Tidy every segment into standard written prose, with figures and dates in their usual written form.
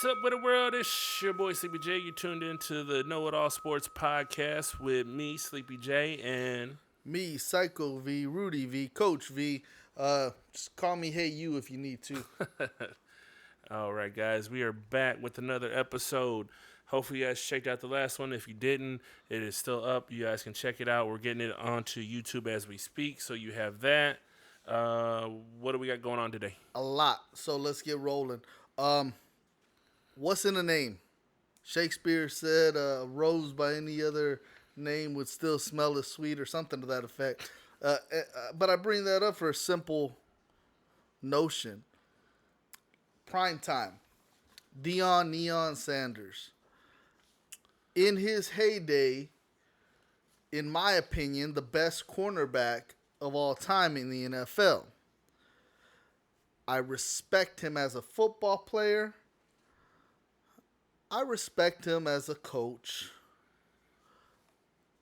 What's up with the world? It's your boy Sleepy J. You tuned into the Know It All Sports podcast with me, Sleepy J, and Me, Psycho V, Rudy V, Coach V. Just call me Hey You if you need to. all right, guys, we are back with another episode. Hopefully, you guys checked out the last one. If you didn't, it is still up. You guys can check it out. We're getting it onto YouTube as we speak, so you have that. What do we got going on today? A lot. So let's get rolling. What's in the name? Shakespeare said a rose by any other name would still smell as sweet or something to that effect. But I bring that up for a simple notion. Prime time. Deion Neon Sanders. In his heyday, in my opinion, the best cornerback of all time in the NFL. I respect him as a football player. I respect him as a coach.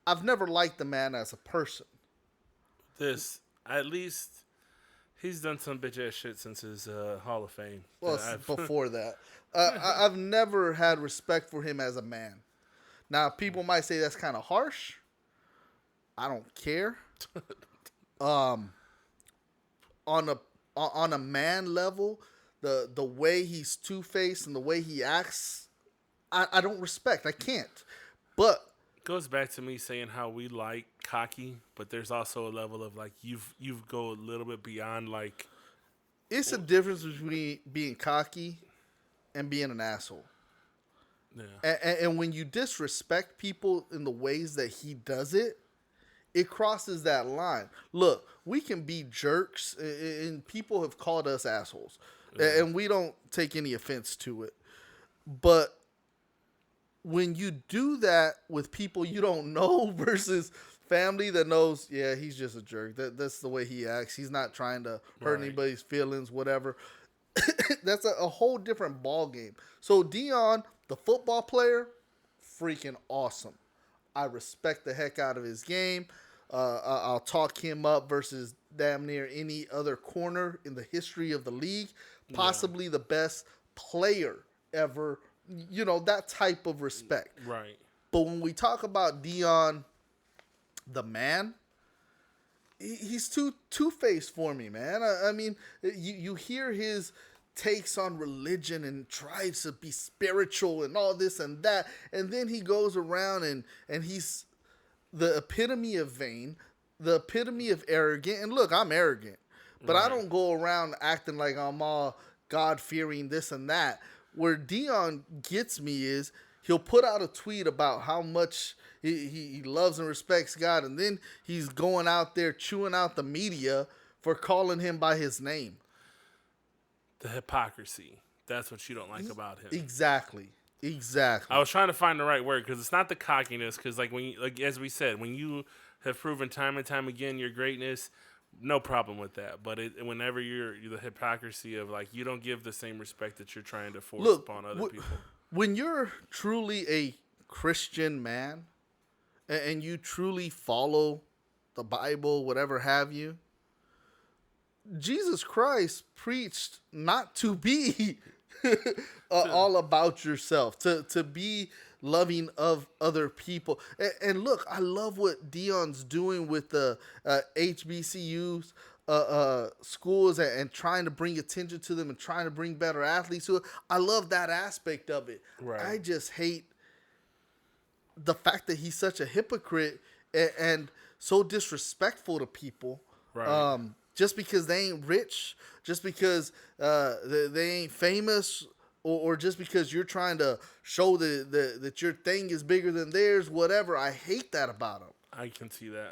I've never liked the man as a person. At least, he's done some bitch ass shit since his Hall of Fame. Well, before that. I've never had respect for him as a man. Now, people might say that's kind of harsh. I don't care. On a man level, the way he's two-faced and the way he acts, I don't respect. I can't. But Goes back to me saying how we like cocky, but there's also a level of like you've go a little bit beyond like it's a difference between being cocky and being an asshole. yeah. And when you disrespect people in the ways that he does it, it crosses that line. Look, we can be jerks, and people have called us assholes, and we don't take any offense to it. But when you do that with people you don't know versus family that knows, yeah, he's just a jerk. That's the way he acts. He's not trying to hurt anybody's feelings, whatever. That's a whole different ball game. So Deion, the football player, freaking awesome. I respect the heck out of his game. I'll talk him up versus damn near any other corner in the history of the league. Possibly the best player ever. You know, that type of respect. Right. But when we talk about Deion, the man, he's too two-faced for me, man. I mean, you hear his takes on religion and tries to be spiritual and all this and that, and then he goes around and he's the epitome of vain, the epitome of arrogant. And look, I'm arrogant, but I don't go around acting like I'm all God-fearing, this and that. Where Deion gets me is he'll put out a tweet about how much he loves and respects God, and then he's going out there chewing out the media for calling him by his name. The hypocrisy. That's what you don't like about him. Exactly. I was trying to find the right word because it's not the cockiness. Because like as we said, when you have proven time and time again your greatness, no problem with that. But whenever you're the hypocrisy of like you don't give the same respect that you're trying to force upon other people. When you're truly a Christian man and you truly follow the Bible, whatever have you, Jesus Christ preached not to be all about yourself, to be loving of other people. And look, I love what Deion's doing with the HBCUs, schools, and trying to bring attention to them and trying to bring better athletes to it. I love that aspect of it. Right. I just hate the fact that he's such a hypocrite and so disrespectful to people. Right. Just because they ain't rich, just because they ain't famous, or just because you're trying to show that your thing is bigger than theirs, whatever. I hate that about them. I can see that.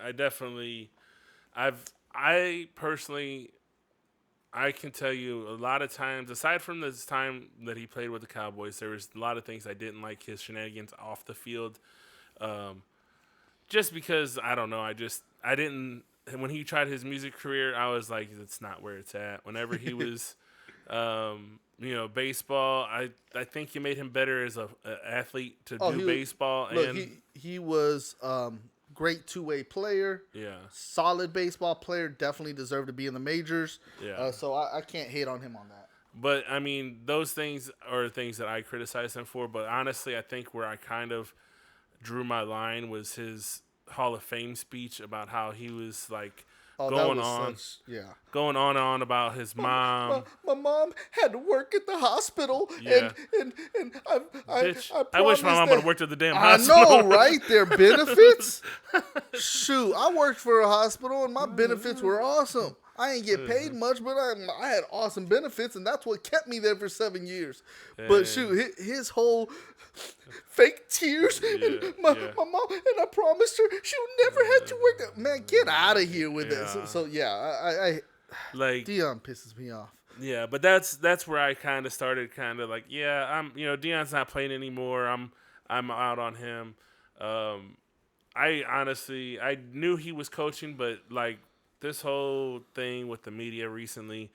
I personally, I can tell you a lot of times, aside from this time that he played with the Cowboys, there was a lot of things I didn't like his shenanigans off the field. Just because, I don't know, I didn't, when he tried his music career, I was like, it's not where it's at. Whenever he was, baseball, I think he made him better as an athlete to do baseball. Look, he was great two-way player. Yeah. Solid baseball player. Definitely deserved to be in the majors. Yeah. So I can't hate on him on that. But I mean, those things are things that I criticize him for. But honestly, I think where I kind of drew my line was his Hall of Fame speech about how he was like Oh, that going was on, such, yeah. going on and on about his My, mom. my mom had to work at the hospital, Yeah, and I bitch. I wish my promised mom would that. have worked at the damn I hospital. know, right? Their benefits. Shoot, I worked for a hospital, and my benefits were awesome. I ain't get paid much, but I had awesome benefits, and that's what kept me there for 7 years. But shoot, his whole fake tears, and Yeah, my yeah. mom, and I promised her she'll never have to work. Man, get out of here with it. Yeah. So yeah, I Like, Dion pisses me off. yeah, but that's where I kind of started, kind of like, yeah, Dion's not playing anymore. I'm out on him. I honestly I knew he was coaching, but like this whole thing with the media recently,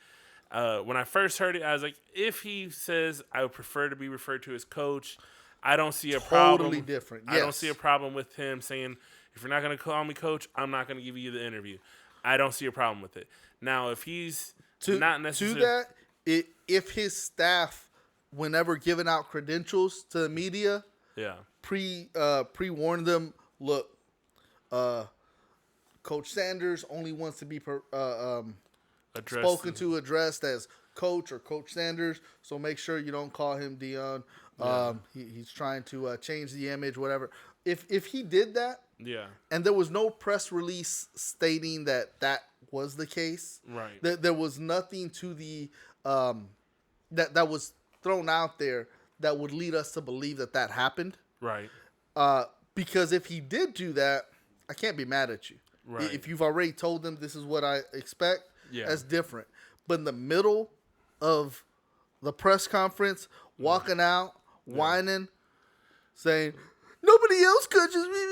when I first heard it, I was like, if he says I would prefer to be referred to as coach, I don't see a problem. Totally different. I don't Yes. see a problem with him saying, if you're not going to call me coach, I'm not going to give you the interview. I don't see a problem with it. Now, if he's not necessarily to that, if his staff, whenever giving out credentials to the media, yeah, pre-warn them, look, Coach Sanders only wants to be spoken to, addressed as Coach or Coach Sanders. So make sure you don't call him Dion. He's trying to change the image, whatever. If he did that, yeah, and there was no press release stating that was the case, right, there was nothing to the that was thrown out there that would lead us to believe that happened. right, Because if he did do that, I can't be mad at you. right. If you've already told them this is what I expect, Yeah. that's different. But in the middle of the press conference, walking out, whining, saying, nobody else coaches me.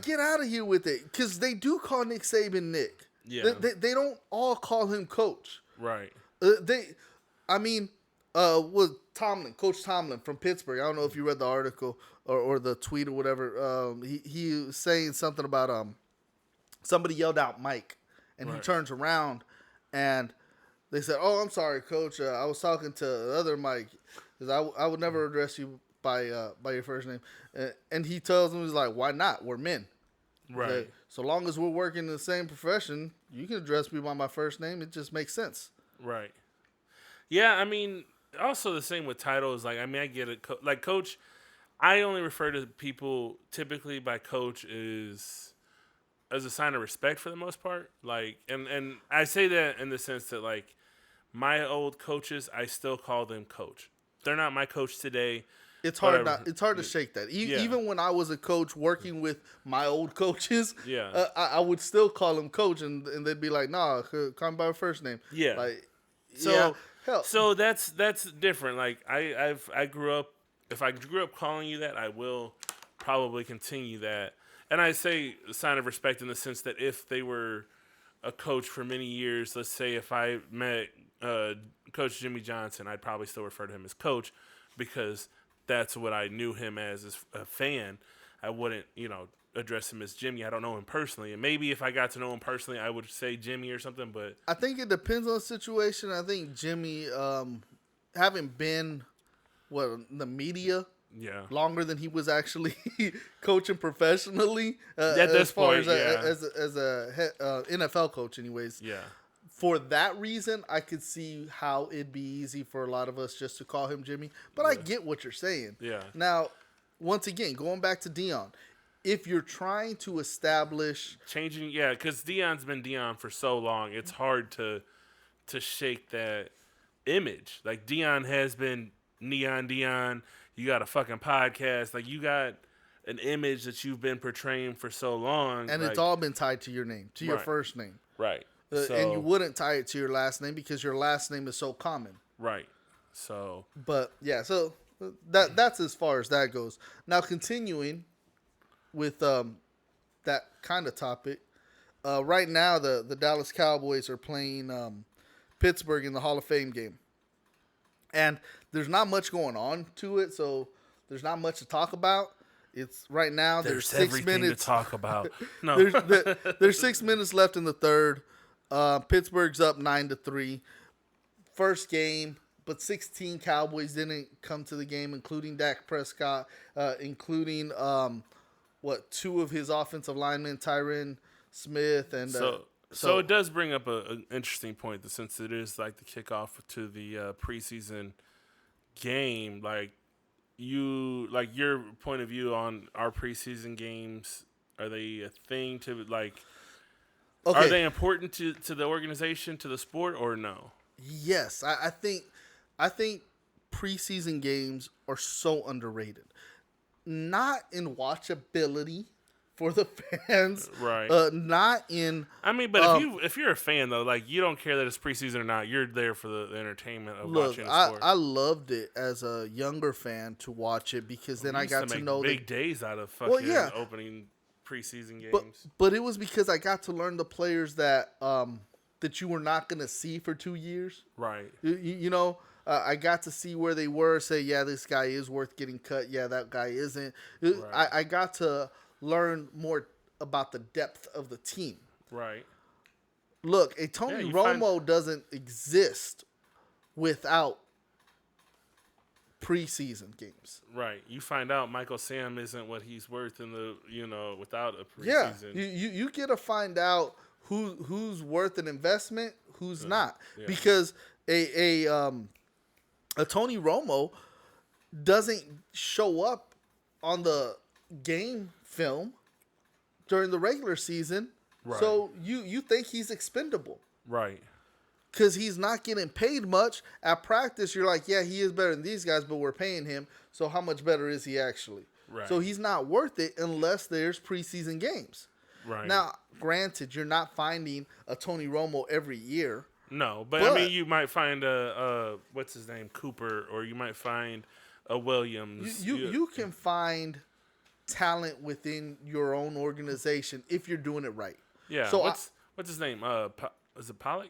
Get out of here with it. Because they do call Nick Saban Nick. Yeah. They don't all call him coach. right, With Coach Tomlin from Pittsburgh. I don't know if you read the article or the tweet or whatever. He was saying something about somebody yelled out Mike, and he turns around, and they said, "Oh, I'm sorry, Coach. I was talking to the other Mike, because I would never address you by your first name." And he tells him, he's like, "Why not? We're men. right. Like, so long as we're working in the same profession, you can address me by my first name. It just makes sense." Right. Yeah, I mean, also the same with titles. Like, I mean, I get it. Like, coach, I only refer to people typically by coach as a sign of respect for the most part. Like, and I say that in the sense that, like, my old coaches, I still call them coach. They're not my coach today. It's hard. Whatever. It's hard to shake that. Yeah. Even when I was a coach working with my old coaches, Yeah. I would still call them coach, and they'd be like, "Nah, call me by my first name." Yeah. Like, So, yeah, hell, so that's different. Like, I grew up. If I grew up calling you that, I will probably continue that. And I say a sign of respect in the sense that if they were a coach for many years, let's say if I met Coach Jimmy Johnson, I'd probably still refer to him as coach, because that's what I knew him as a fan. I wouldn't, address him as Jimmy. I don't know him personally. And maybe if I got to know him personally, I would say Jimmy or something. But I think it depends on the situation. I think Jimmy, having been in the media yeah, longer than he was actually coaching professionally, at this point, as a NFL coach, anyways. yeah, For that reason, I could see how it'd be easy for a lot of us just to call him Jimmy. But I get what you're saying. yeah, Now, once again, going back to Dion, if you're trying to establish changing, yeah, because Dion's been Dion for so long, it's hard to shake that image. Like, Dion has been Neon Dion. You got a fucking podcast. Like, you got an image that you've been portraying for so long, and like, it's all been tied to your name, to your Right. first name. right. And you wouldn't tie it to your last name because your last name is so common. Right. So But yeah, so that's as far as that goes. Now, continuing with that kind of topic, right now the Dallas Cowboys are playing Pittsburgh in the Hall of Fame game, and there's not much going on to it, so there's not much to talk about. It's right now there's 6 everything minutes to talk about. No, there's 6 minutes left in the third. Pittsburgh's up 9-3. first game, but 16 Cowboys didn't come to the game, including Dak Prescott, including two of his offensive linemen, Tyron Smith, and So it does bring up an interesting point, that since it is like the kickoff to the preseason game, like your point of view on our preseason games, are they a thing to like? Okay. Are they important to the organization, to the sport, or no? Yes, I think preseason games are so underrated. Not in watchability for the fans, right? Not in. I mean, but if you're a fan though, like you don't care that it's preseason or not, you're there for the entertainment of watching the sport. I loved it as a younger fan to watch it because then I got to know big days out of fucking opening preseason games. But it was because I got to learn the players that you were not going to see for 2 years. Right. You know. I got to see where they were, say, yeah, this guy is worth getting cut. Yeah, that guy isn't. Right. I got to learn more about the depth of the team. Right. Look, a Tony Romo doesn't exist without preseason games. Right. You find out Michael Sam isn't what he's worth without a preseason. Yeah. You get to find out who's worth an investment, who's not. Yeah. Because a Tony Romo doesn't show up on the game film during the regular season. Right. So you think he's expendable. Right. Because he's not getting paid much. At practice, you're like, yeah, he is better than these guys, but we're paying him. So how much better is he actually? Right. So he's not worth it unless there's preseason games. Right. Now, granted, you're not finding a Tony Romo every year. No, but I mean, you might find a what's his name, Cooper, or you might find a Williams. You can find talent within your own organization if you're doing it right. Yeah. So what's his name? Is it Pollock?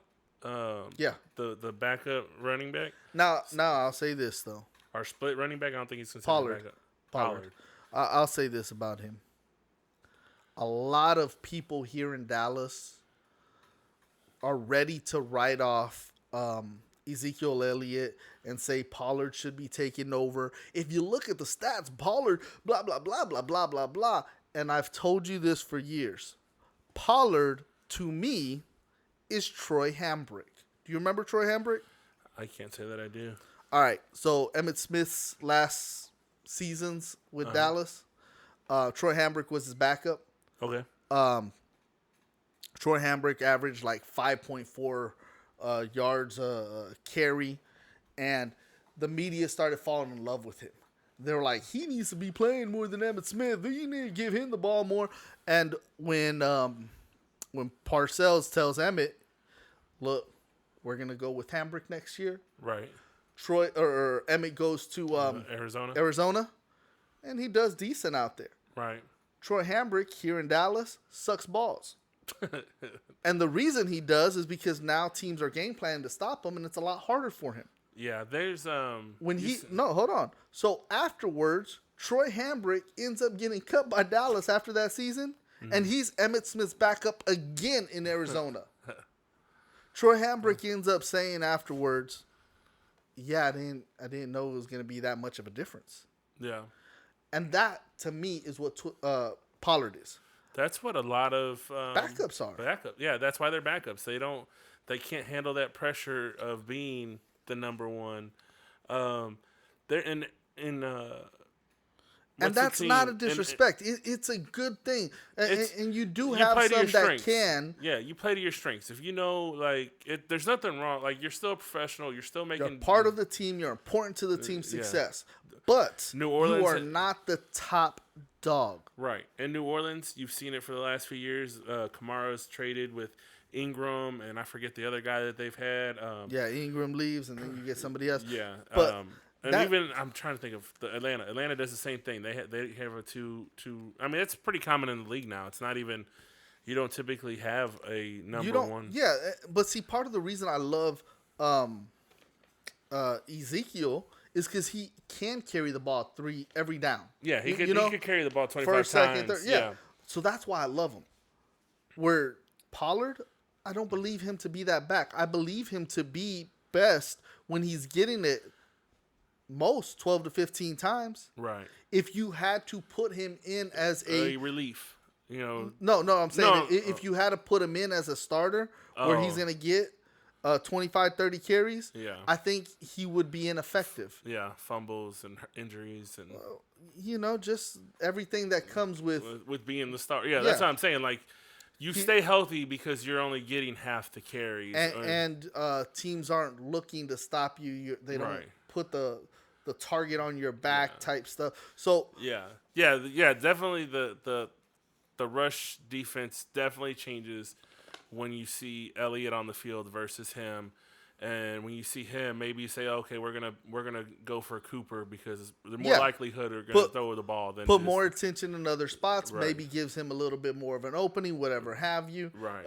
Yeah. The backup running back. Now I'll say this though. Our split running back. I don't think he's considered Pollard. Pollard. I'll say this about him. A lot of people here in Dallas are ready to write off Ezekiel Elliott and say Pollard should be taken over. If you look at the stats, Pollard, blah, blah, blah, blah, blah, blah, blah. And I've told you this for years. Pollard, to me, is Troy Hambrick. Do you remember Troy Hambrick? I can't say that I do. All right. So Emmitt Smith's last seasons with Dallas, Troy Hambrick was his backup. Okay. Troy Hambrick averaged like 5.4 yards carry, and the media started falling in love with him. They were like, he needs to be playing more than Emmitt Smith. You need to give him the ball more. And when Parcells tells Emmitt, look, we're gonna go with Hambrick next year. Right. Emmitt goes to Arizona, and he does decent out there. Right. Troy Hambrick here in Dallas sucks balls. And the reason he does is because now teams are game planning to stop him, and it's a lot harder for him. Yeah, there's hold on. So afterwards, Troy Hambrick ends up getting cut by Dallas after that season, and he's Emmitt Smith's backup again in Arizona. Troy Hambrick ends up saying afterwards, "Yeah, I didn't know it was going to be that much of a difference." Yeah, and that to me is what Pollard is. That's what a lot of backups are. Yeah, that's why they're backups. They can't handle that pressure of being the number one. They're in and that's not a disrespect. It's a good thing, and you do have some that can. Yeah, you play to your strengths. If you know, there's nothing wrong. Like, you're still a professional. You're still making. You're part of the team. You're important to the team's success. But New Orleans, you are not the top dog. Right. In New Orleans, you've seen it for the last few years. Kamara's traded with Ingram, and I forget the other guy that they've had. Ingram leaves, and then you get somebody else. Yeah. But even I'm trying to think of the Atlanta. Atlanta does the same thing. They have a two. I mean, it's pretty common in the league now. It's not even. You don't typically have a number one. Yeah, but see, part of the reason I love Ezekiel is because he can carry the ball every down. Yeah, he could carry the ball 25 first, times. Second, third, yeah. So that's why I love him. Where Pollard, I don't believe him to be that back. I believe him to be best when he's getting it most 12 to 15 times. Right. If you had to put him in as a relief, no, I'm saying if you had to put him in as a starter where he's going to get 25, 30 carries, I think he would be ineffective. Yeah, fumbles and injuries and just everything that comes with being the star. Yeah, that's what I'm saying. Like, you stay healthy because you're only getting half the carries, and teams aren't looking to stop you. They don't put the target on your back type stuff. So definitely the rush defense definitely changes when you see Elliott on the field versus him. And when you see him, maybe you say, okay, we're gonna go for Cooper because the more likelihood are gonna throw the ball than put more attention in other spots. Right. Maybe gives him a little bit more of an opening, whatever have you. Right.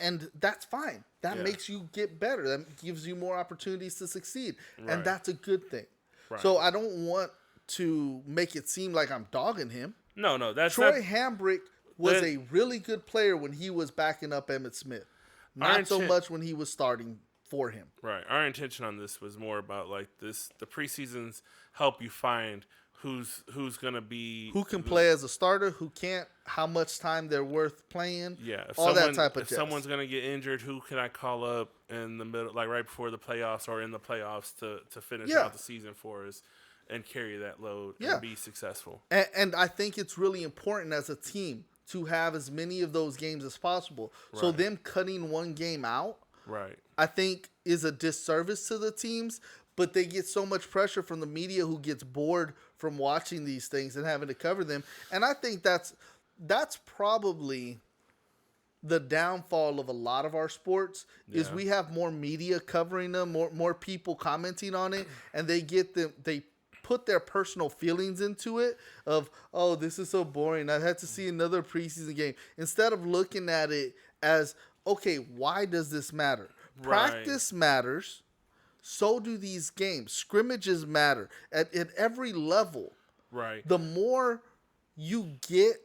And that's fine. That makes you get better. That gives you more opportunities to succeed, and that's a good thing. Right. So I don't want to make it seem like I'm dogging him. No, that's Troy Hambrick was a really good player when he was backing up Emmitt Smith. Not so much when he was starting for him. Right. Our intention on this was more about like this. The preseasons help you find who's gonna be, who can play as a starter, who can't, how much time they're worth playing. Yeah. If someone's gonna get injured, who can I call up in the middle, like right before the playoffs or in the playoffs to finish out the season for us and carry that load and be successful. And I think it's really important as a team to have as many of those games as possible. Right. So them cutting one game out, I think is a disservice to the teams, but they get so much pressure from the media who gets bored from watching these things and having to cover them. And I think that's probably the downfall of a lot of our sports is we have more media covering them, more people commenting on it, and they put their personal feelings into it of, oh, this is so boring, I had to see another preseason game, instead of looking at it as, okay, why does this matter? Practice matters. So do these games. Scrimmages matter at every level. Right. The more you get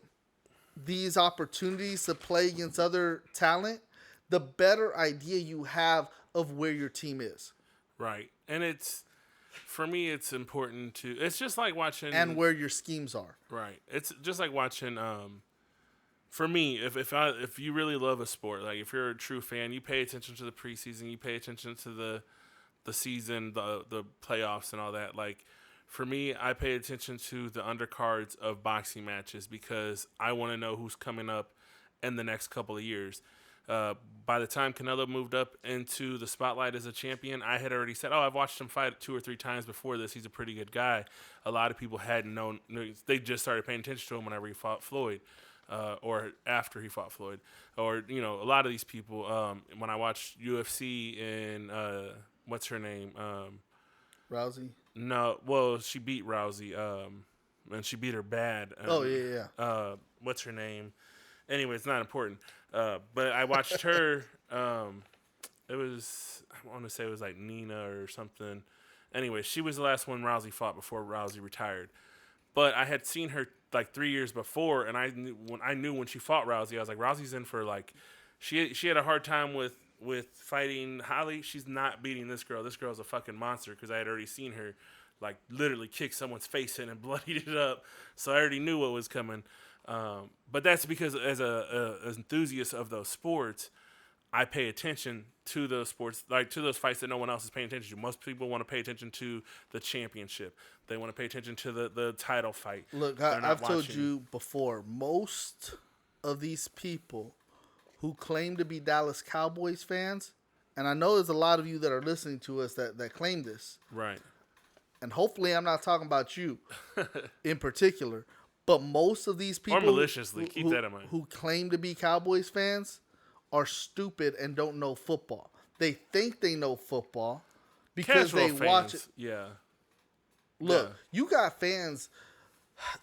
these opportunities to play against other talent, the better idea you have of where your team is. Right. And for me, it's important to. It's just like watching. And where your schemes are. Right. It's just like watching. For me, if you really love a sport, like if you're a true fan, you pay attention to the preseason, you pay attention to the season, the playoffs, and all that. Like, for me, I pay attention to the undercards of boxing matches because I want to know who's coming up in the next couple of years. By the time Canelo moved up into the spotlight as a champion, I had already said, I've watched him fight 2 or 3 times before this. He's a pretty good guy. A lot of people hadn't known. They just started paying attention to him whenever he fought Floyd. Or after he fought Floyd, or a lot of these people. When I watched UFC and what's her name, Rousey. No, well, she beat Rousey, and she beat her bad. What's her name? Anyway, it's not important. But I watched her. It was, I want to say it was like Nina or something. Anyway, she was the last one Rousey fought before Rousey retired. But I had seen her like 3 years before, and I knew when she fought Rousey, I was like, Rousey's in for like, she had a hard time with fighting Holly. She's not beating this girl. This girl's a fucking monster because I had already seen her like literally kick someone's face in and bloodied it up. So I already knew what was coming. But that's because as an enthusiast of those sports, I pay attention to those sports, like to those fights that no one else is paying attention to. Most people want to pay attention to the championship. They want to pay attention to the title fight. Look, I've told you before, most of these people who claim to be Dallas Cowboys fans, and I know there's a lot of you that are listening to us that claim this. Right. And hopefully I'm not talking about you in particular, but most of these people or maliciously, keep that in mind, who claim to be Cowboys fans are stupid and don't know football. They think they know football because Casual they fans, watch it. Yeah. Look, you got fans.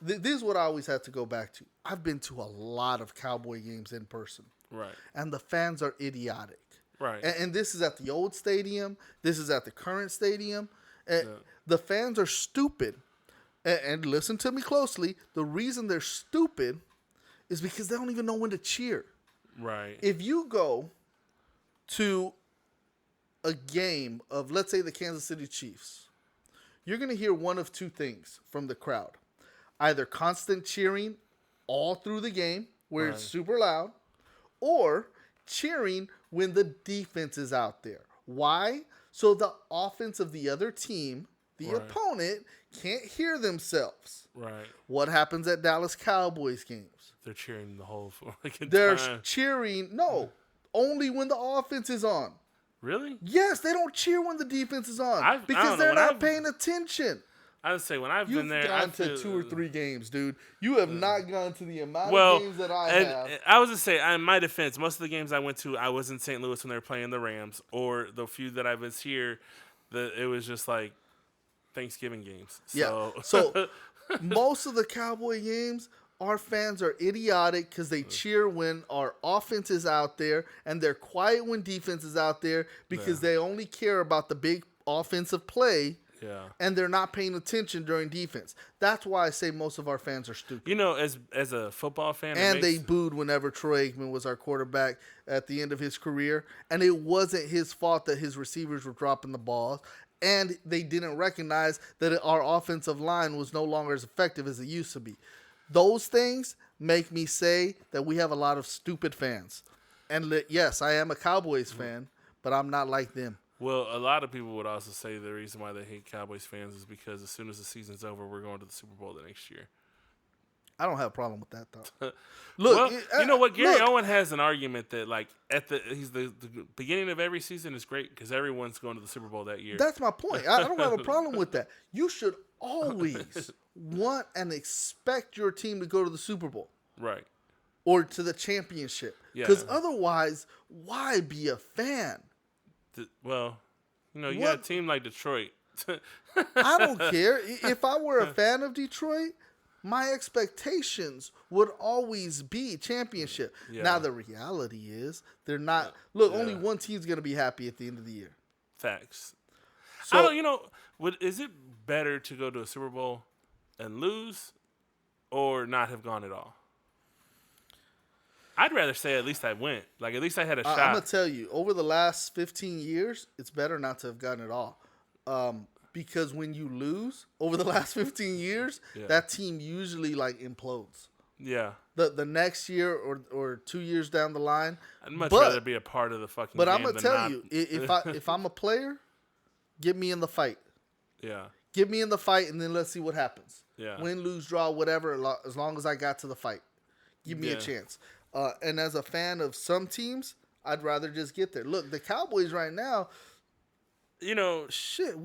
This is what I always have to go back to. I've been to a lot of Cowboy games in person. Right. And the fans are idiotic. Right. And this is at the old stadium. This is at the current stadium. The fans are stupid. And listen to me closely. The reason they're stupid is because they don't even know when to cheer. Right. If you go to a game of, let's say, the Kansas City Chiefs, you're going to hear one of two things from the crowd. Either constant cheering all through the game, where it's super loud, or cheering when the defense is out there. Why? So the offense of the other team, the opponent, can't hear themselves. Right. What happens at Dallas Cowboys games? They're cheering the whole They're time. cheering, only when the offense is on. Really? Yes, they don't cheer when the defense is on because they're not paying attention. I would say when I've been there, You've gone to 2 or 3 games, dude. You have not gone to the amount of games that I have. I was just saying, in my defense, most of the games I went to, I was in St. Louis when they were playing the Rams, or the few that I was here, it was just like Thanksgiving games. So. Yeah. So most of the Cowboy games, our fans are idiotic because they cheer when our offense is out there, and they're quiet when defense is out there because they only care about the big offensive play. Yeah. And they're not paying attention during defense. That's why I say most of our fans are stupid. You know, as a football fan, they booed whenever Troy Aikman was our quarterback at the end of his career, and it wasn't his fault that his receivers were dropping the balls, and they didn't recognize that our offensive line was no longer as effective as it used to be. Those things make me say that we have a lot of stupid fans. And yes, I am a Cowboys fan, but I'm not like them. Well, a lot of people would also say the reason why they hate Cowboys fans is because as soon as the season's over, we're going to the Super Bowl the next year. I don't have a problem with that, though. Look, you know what? Gary Owen has an argument that, like, he's the beginning of every season is great because everyone's going to the Super Bowl that year. That's my point. I don't have a problem with that. You should always want and expect your team to go to the Super Bowl. Right. Or to the championship. Because otherwise, why be a fan? Well, you know, you got a team like Detroit. I don't care. If I were a fan of Detroit, my expectations would always be championship. Yeah. Now, the reality is they're not. Look, only one team's going to be happy at the end of the year. Facts. So, is it better to go to a Super Bowl and lose or not have gone at all? I'd rather say at least I went. Like, at least I had a shot. I'm going to tell you, over the last 15 years, it's better not to have gotten it all. Because when you lose over the last 15 years, that team usually, like, implodes. Yeah. The next year or 2 years down the line. I'd much rather be a part of the fucking game. But I'm going to tell you, if I'm a player, get me in the fight. Yeah. Get me in the fight, and then let's see what happens. Yeah. Win, lose, draw, whatever, as long as I got to the fight. Give me a chance. And as a fan of some teams, I'd rather just get there. Look, the Cowboys right now, shit,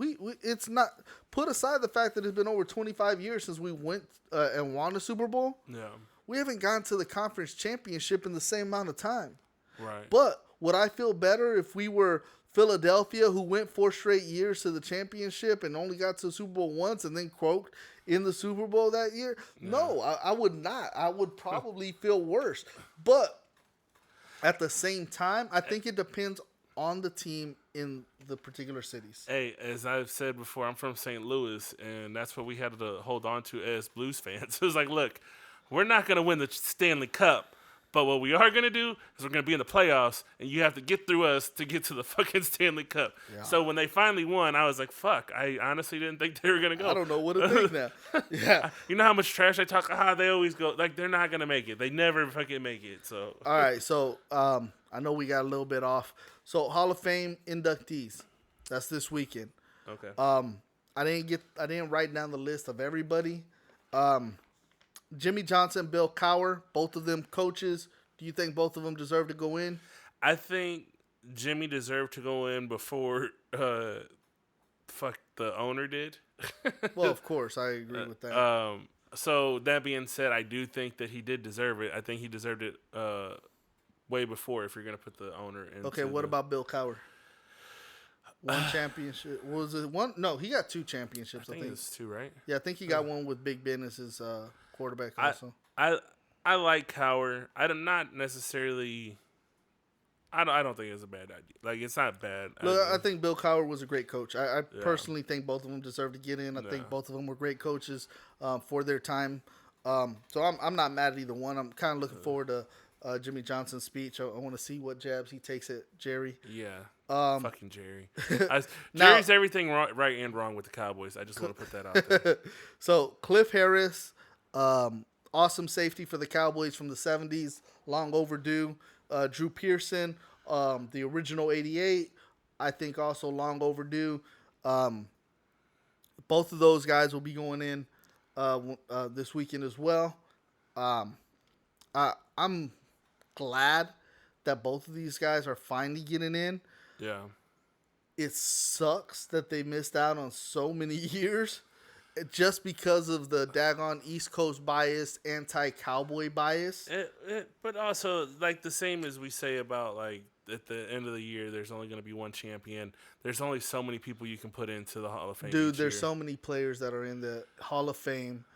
it's not, put aside the fact that it's been over 25 years since we went and won a Super Bowl. Yeah. We haven't gone to the conference championship in the same amount of time. Right. But would I feel better if we were Philadelphia, who went 4 straight years to the championship and only got to the Super Bowl once and then croaked in the Super Bowl that year? No, I would not. I would probably feel worse. But at the same time, I think it depends on the team in the particular cities. Hey, as I've said before, I'm from St. Louis, and that's what we had to hold on to as Blues fans. It was like, look, we're not going to win the Stanley Cup, but what we are going to do is we're going to be in the playoffs, and you have to get through us to get to the fucking Stanley Cup. Yeah. So when they finally won, I was like, fuck, I honestly didn't think they were going to go. I don't know what to think now. Yeah. You know how much trash I talk, how they always go, like, they're not going to make it. They never fucking make it. So. All right, so I know we got a little bit off. So Hall of Fame inductees, that's this weekend. Okay. I didn't write down the list of everybody. Jimmy Johnson, Bill Cowher, both of them coaches. Do you think both of them deserve to go in? I think Jimmy deserved to go in before the owner did. Well, of course, I agree with that. So that being said, I do think that he did deserve it. I think he deserved it way before if you're going to put the owner in. Okay, what about Bill Cowher? One championship. Was it one? No, he got 2 championships, I think. It was 2, right? Yeah, I think he got one with Big Ben as his quarterback also. I like Cowher. I'm not necessarily. I don't think it's a bad idea. Like, it's not bad. Look, I think Bill Cowher was a great coach. I personally think both of them deserve to get in. I think both of them were great coaches for their time. So I'm not mad at either one. I'm kind of looking forward to Jimmy Johnson's speech. I want to see what jabs he takes at Jerry. Yeah, Fucking Jerry. Now- Jerry's everything right and wrong with the Cowboys. I just want to put that out there. So Cliff Harris, awesome safety for the Cowboys from the 70s, long overdue. Drew Pearson, the original 88, I think also long overdue. Both of those guys will be going in this weekend as well. I'm glad that both of these guys are finally getting in. Yeah. It sucks that they missed out on so many years just because of the daggone East Coast bias, anti-Cowboy bias. But also, like the same as we say about, like, at the end of the year, there's only going to be one champion. There's only so many people you can put into the Hall of Fame. Dude, there's so many players that are in the Hall of Fame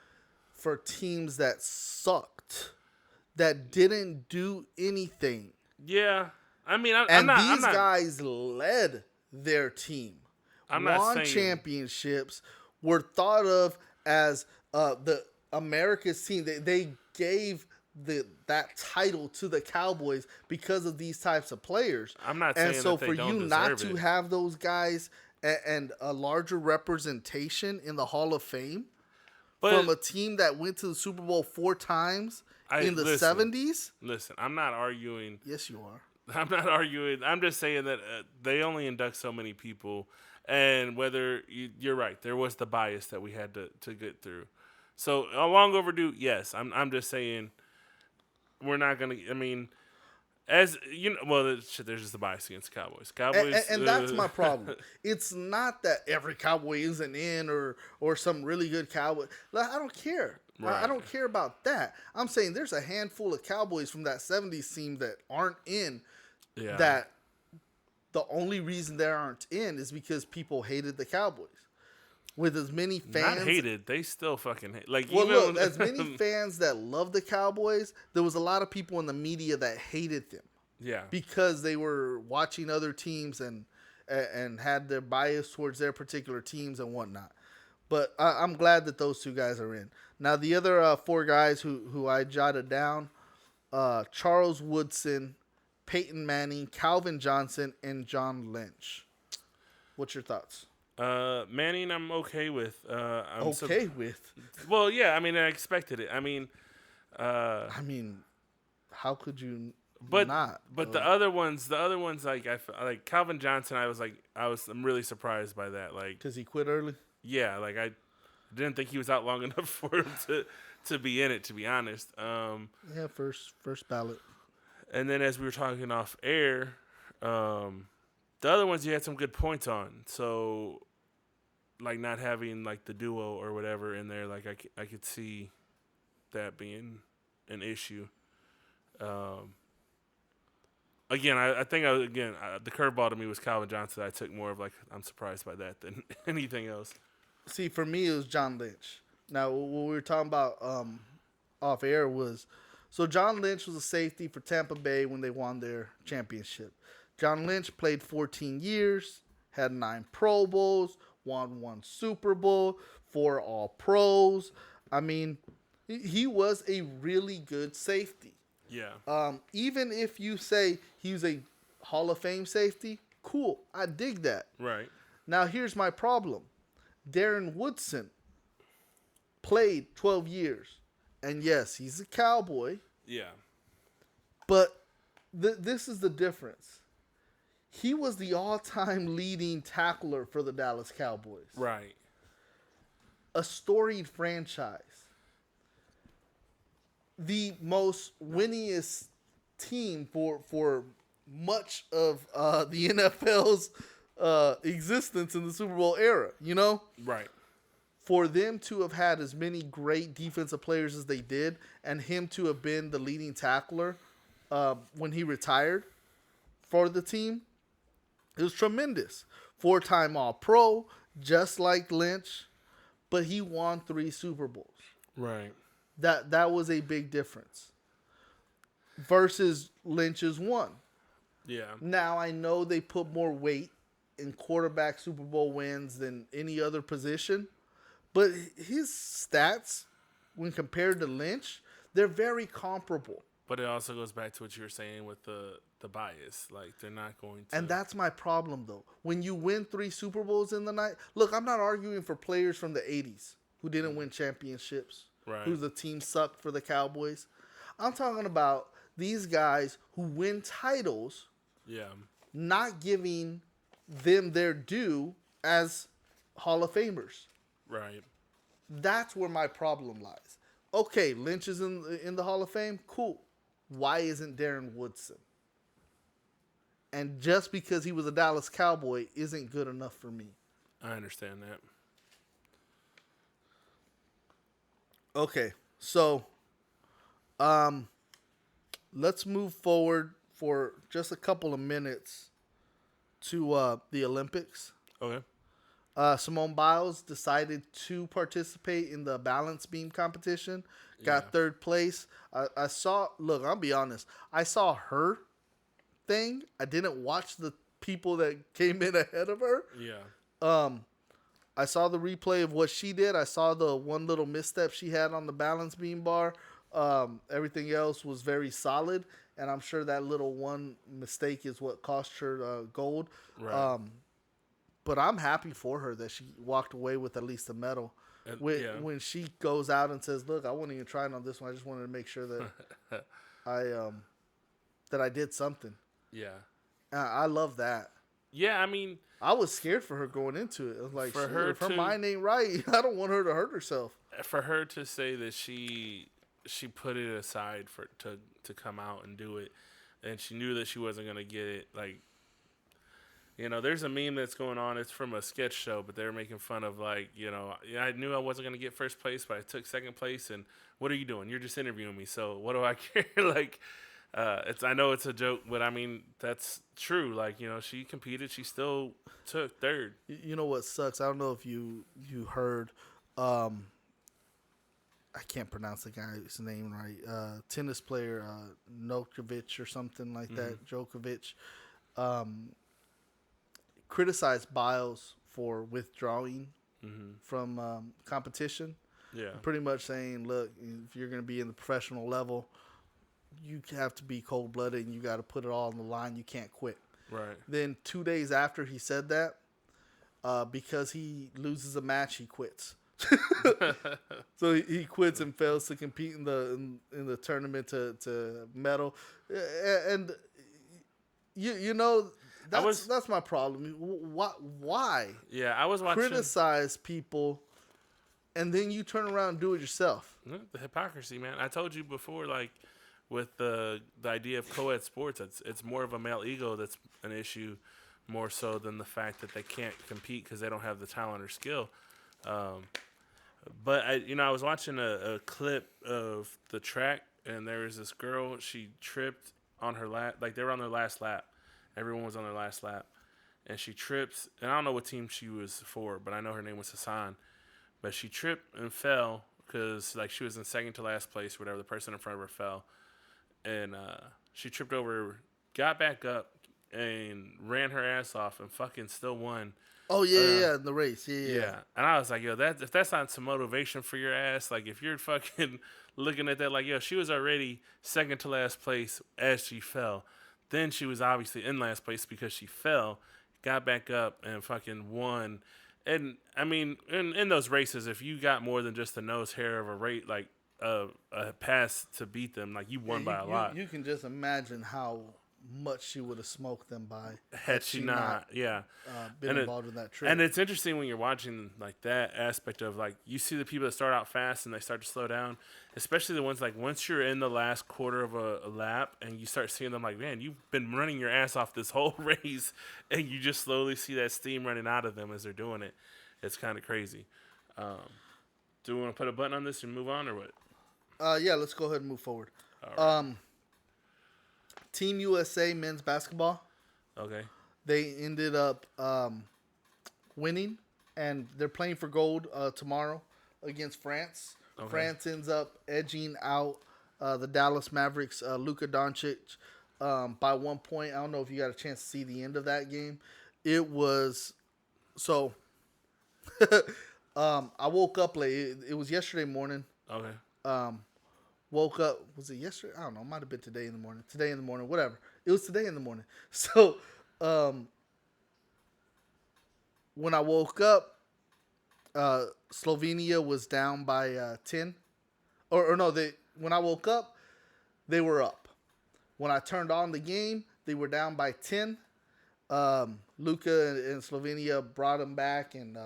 for teams that sucked, that didn't do anything. Yeah. I mean, I'm not, guys led their team. I'm not won saying championships, were thought of as the America's team. They gave that title to the Cowboys because of these types of players. I'm not saying and so that they for don't you not deserve to it. have those guys and a larger representation in the Hall of Fame from a team that went to the Super Bowl 4 times in the 70s. Listen, I'm not arguing. Yes, you are. I'm not arguing. I'm just saying that they only induct so many people, and whether you're right, there was the bias that we had to get through. So long overdue. Yes, I'm just saying we're not gonna. I mean, as you know, well, there's just the bias against Cowboys. Cowboys, and that's my problem. It's not that every Cowboy isn't in or some really good Cowboy. I don't care. Right. I don't care about that. I'm saying there's a handful of Cowboys from that 70s team that aren't in. Yeah. That the only reason they aren't in is because people hated the Cowboys. With as many fans, not hated, they still fucking hate. Like, well, even look, as many fans that love the Cowboys, there was a lot of people in the media that hated them. Yeah. Because they were watching other teams and had their bias towards their particular teams and whatnot. But I'm glad that those two guys are in. Now, the other 4 guys who I jotted down, Charles Woodson, Peyton Manning, Calvin Johnson, and John Lynch. What's your thoughts? Manning, I'm okay with. Well, yeah. I mean, I expected it. I mean, how could you not? But the other ones, like like Calvin Johnson, I'm really surprised by that. Like, because he quit early. Yeah, like I didn't think he was out long enough for him to be in it. To be honest. Yeah, first ballot. And then as we were talking off air, the other ones you had some good points on. So, like not having like the duo or whatever in there, like I could see that being an issue. Again, I think the curveball to me was Calvin Johnson. I took more of like I'm surprised by that than anything else. See, for me, it was John Lynch. Now, what we were talking about off air was, so John Lynch was a safety for Tampa Bay when they won their championship. John Lynch played 14 years, had 9 Pro Bowls, won 1 Super Bowl, 4 All-Pros. I mean, he was a really good safety. Yeah. Even if you say he was a Hall of Fame safety, cool. I dig that. Right. Now, here's my problem. Darren Woodson played 12 years. And yes, he's a Cowboy. Yeah. But this is the difference. He was the all-time leading tackler for the Dallas Cowboys. Right. A storied franchise. The most winningest team for much of the NFL's existence in the Super Bowl era, you know? Right. For them to have had as many great defensive players as they did, and him to have been the leading tackler when he retired for the team, it was tremendous. 4-time All-Pro, just like Lynch, but he won 3 Super Bowls. Right. That was a big difference versus Lynch's 1. Yeah. Now, I know they put more weight in quarterback Super Bowl wins than any other position, but his stats, when compared to Lynch, they're very comparable. But it also goes back to what you were saying with the bias. Like they're not going to. And that's my problem, though. When you win 3 Super Bowls in the night, look, I'm not arguing for players from the '80s who didn't win championships, Right. who the team sucked for the Cowboys. I'm talking about these guys who win titles, Yeah. not giving them their due as Hall of Famers. Right. That's where my problem lies. Okay, Lynch is in the Hall of Fame. Cool. Why isn't Darren Woodson? And just because he was a Dallas Cowboy isn't good enough for me. I understand that. Okay, so let's move forward for just a couple of minutes to the Olympics. Okay. Simone Biles decided to participate in the balance beam competition. Got Yeah. 3rd place. I saw. Look, I'll be honest. I saw her thing. I didn't watch the people that came in ahead of her. Yeah. I saw the replay of what she did. I saw the one little misstep she had on the balance beam bar. Everything else was very solid, and I'm sure that little one mistake is what cost her gold. Right. But I'm happy for her that she walked away with at least a medal. When she goes out and says, "Look, I wasn't even trying on this one. I just wanted to make sure that I did something." Yeah. I love that. Yeah. I mean, I was scared for her going into it. I was like, For "Shit, her if her to- mind ain't right, I don't want her to hurt herself." for her to say that she put it aside to come out and do it, and she knew that she wasn't gonna get it. Like, there's a meme that's going on. It's from a sketch show, but they're making fun of yeah, I knew I wasn't gonna get first place, but I took 2nd place. And what are you doing? You're just interviewing me. So what do I care? Like, I know it's a joke, but I mean that's true. Like, she competed. She still took 3rd. You know what sucks? I don't know if you heard. I can't pronounce the guy's name right. Tennis player Nokovic or something like that. Djokovic criticized Biles for withdrawing from competition. Yeah. Pretty much saying, look, if you're going to be in the professional level, you have to be cold-blooded and you got to put it all on the line. You can't quit. Right. Then 2 days after he said that, because he loses a match, he quits. So he quits and fails to compete in the tournament to medal. And that's my problem. Why? Yeah, I was watching Criticize people and then you turn around and do it yourself. the hypocrisy, man. I told you before, like with the idea of co-ed sports, it's more of a male ego that's an issue, more so than the fact that they can't compete because they don't have the talent or skill. But I was watching a clip of the track, and there was this girl. She tripped on her lap. Like they were on their last lap. Everyone was on their last lap, and she trips. And I don't know what team she was for, but I know her name was Hassan. But she tripped and fell because like she was in 2nd to last place, or whatever. The person in front of her fell, and she tripped over, got back up, and ran her ass off, and fucking still won. Oh yeah, in the race, yeah. And I was like, yo, if that's not some motivation for your ass, like if you're fucking looking at that, like, yo, she was already 2nd to last place as she fell. Then she was obviously in last place because she fell, got back up and fucking won. And I mean, in those races, if you got more than just the nose hair of a rate, like a pass to beat them, like you won by a lot. You can just imagine how much she would have smoked them by had she not been involved in that trip. And it's interesting when you're watching like that aspect of like you see the people that start out fast and they start to slow down, especially the ones like once you're in the last quarter of a lap and you start seeing them like, man, you've been running your ass off this whole race and you just slowly see that steam running out of them as they're doing it. It's kind of crazy. Do we want to put a button on this and move on or what? Yeah, let's go ahead and move forward. All right. Team USA men's basketball. Okay. They ended up winning, and they're playing for gold tomorrow against France. Okay. France ends up edging out the Dallas Mavericks, Luka Doncic, by 1 point. I don't know if you got a chance to see the end of that game. It was so. I woke up late. It was yesterday morning. Okay. woke up. Was it yesterday? I don't know. It might have been today in the morning. Today in the morning, whatever. It was today in the morning. So um, when I woke up, Slovenia was down by 10. Or no, when I woke up, they were up. When I turned on the game, they were down by 10. Luka and Slovenia brought them back and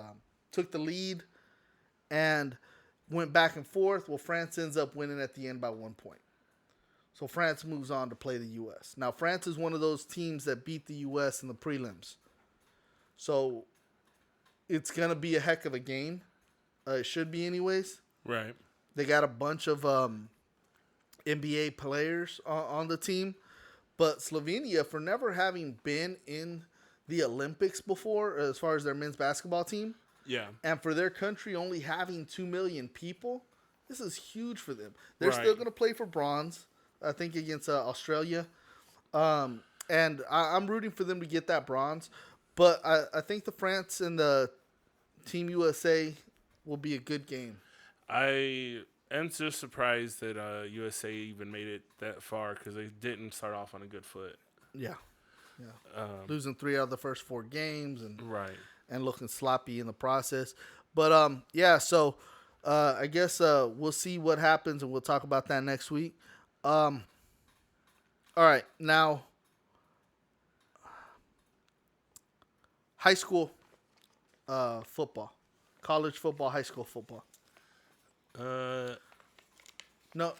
took the lead and went back and forth. Well, France ends up winning at the end by 1 point. So France moves on to play the U.S. Now, France is one of those teams that beat the U.S. in the prelims. So it's going to be a heck of a game. It should be anyways. Right. They got a bunch of NBA players on the team. But Slovenia, for never having been in the Olympics before, as far as their men's basketball team, Yeah. and for their country only having 2 million people, this is huge for them. They're Right. still going to play for bronze, I think, against Australia. And I'm rooting for them to get that bronze. But I think the France and the Team USA will be a good game. I am just surprised that USA even made it that far because they didn't start off on a good foot. Yeah. Losing 3 out of the first 4 games and Right. looking sloppy in the process. But yeah, so I guess we'll see what happens, and we'll talk about that next week. All right, now high school football, college football, high school football. No,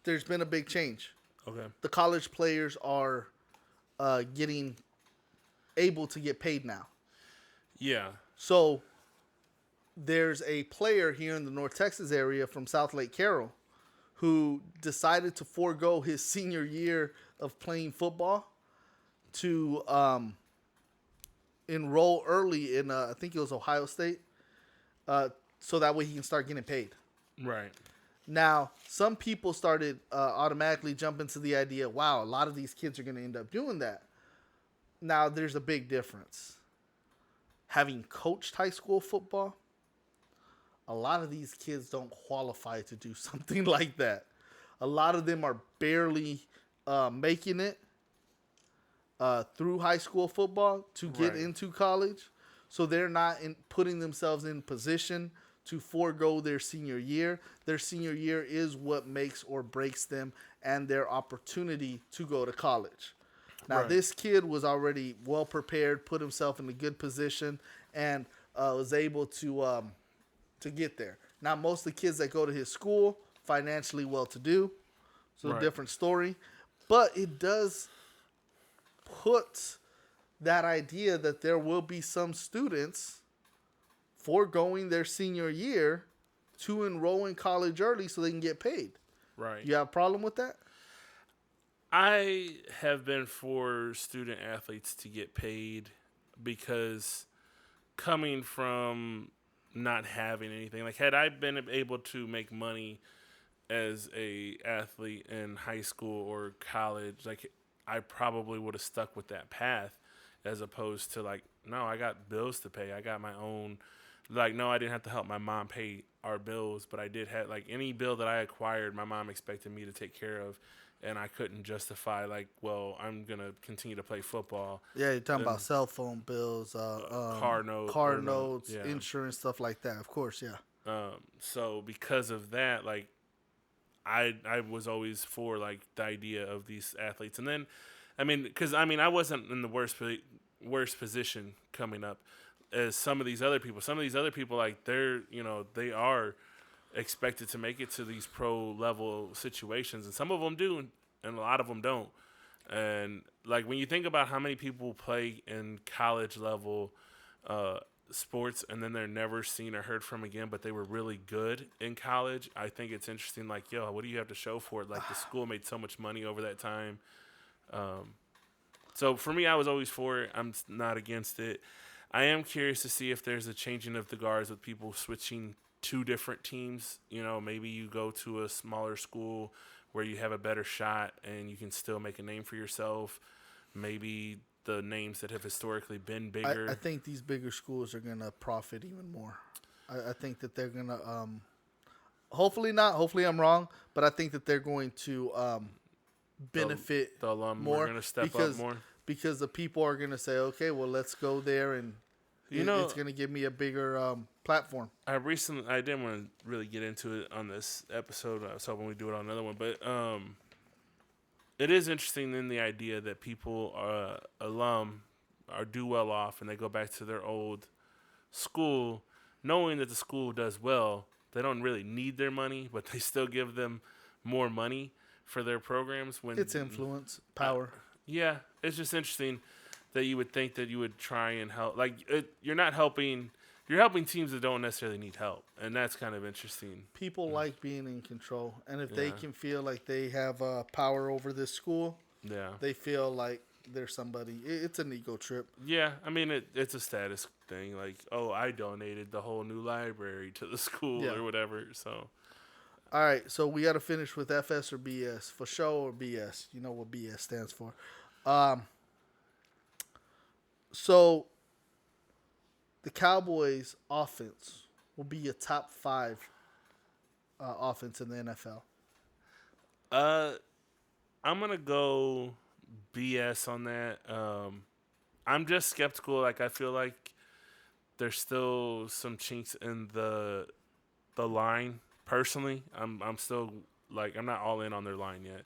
there's been a big change. Okay. The college players are getting able to get paid now. Yeah. So there's a player here in the North Texas area from South Lake Carroll who decided to forego his senior year of playing football to enroll early in, I think it was Ohio State, so that way he can start getting paid. Right. Now, some people started automatically jumping to the idea, wow, a lot of these kids are going to end up doing that. Now, there's a big difference. Having coached high school football, a lot of these kids don't qualify to do something like that. A lot of them are barely making it through high school football to get Right. into college. So they're not putting themselves in position to forego their senior year. Their senior year is what makes or breaks them and their opportunity to go to college. Now, Right. this kid was already well prepared, put himself in a good position, and was able to get there. Now, most of the kids that go to his school, financially well-to-do, so Right. a different story. But it does put that idea that there will be some students foregoing their senior year to enroll in college early so they can get paid. Right. You have a problem with that? I have been for student athletes to get paid because coming from not having anything, like had I been able to make money as a athlete in high school or college, like I probably would have stuck with that path as opposed to like, no, I got bills to pay. I got my own, like, no, I didn't have to help my mom pay our bills, but I did have like any bill that I acquired, my mom expected me to take care of. And I couldn't justify like, well, I'm gonna continue to play football. Yeah, you're talking Then- about cell phone bills, car note, car or no- notes, yeah. insurance, stuff like that. Of course, yeah. So because of that, like, I was always for like the idea of these athletes, and then, I mean, because I mean, I wasn't in the worst position coming up as some of these other people. Some of these other people, like they are expected to make it to these pro level situations, and some of them do, and a lot of them don't. And like when you think about how many people play in college level sports and then they're never seen or heard from again, but they were really good in college, I think it's interesting. Like, yo, what do you have to show for it? Like the school made so much money over that time. So for me, I was always for it. I'm not against it. I am curious to see if there's a changing of the guards with people switching to different teams. You know, maybe you go to a smaller school where you have a better shot and you can still make a name for yourself. Maybe the names that have historically been bigger. I think these bigger schools are going to profit even more. I think that they're going to Hopefully not. Hopefully I'm wrong, but I think that they're going to The, benefit the alum are more going to step up because more. because the people are going to say, okay, well, let's go there, and You know, it's going to give me a bigger platform. I didn't want to really get into it on this episode. I was hoping we'd do it on another one, but it is interesting in the idea that people alum are do well off and they go back to their old school, knowing that the school does well. They don't really need their money, but they still give them more money for their programs. When It's influence, power. yeah, it's just interesting that you would think that you would try and help. Like you're not helping. You're helping teams that don't necessarily need help, and that's kind of interesting. People like being in control, and if they Yeah. can feel like they have power over this school, Yeah. they feel like they're somebody. It's an ego trip. Yeah, I mean it's a status thing. Like, oh, I donated the whole new library to the school Yeah. or whatever. So All right, so we got to finish with FS or BS, for show or BS. You know what BS stands for. So the Cowboys' offense will be a top 5 offense in the NFL. I'm gonna go BS on that. I'm just skeptical. Like I feel like there's still some chinks in the line. Personally, I'm still like I'm not all in on their line yet.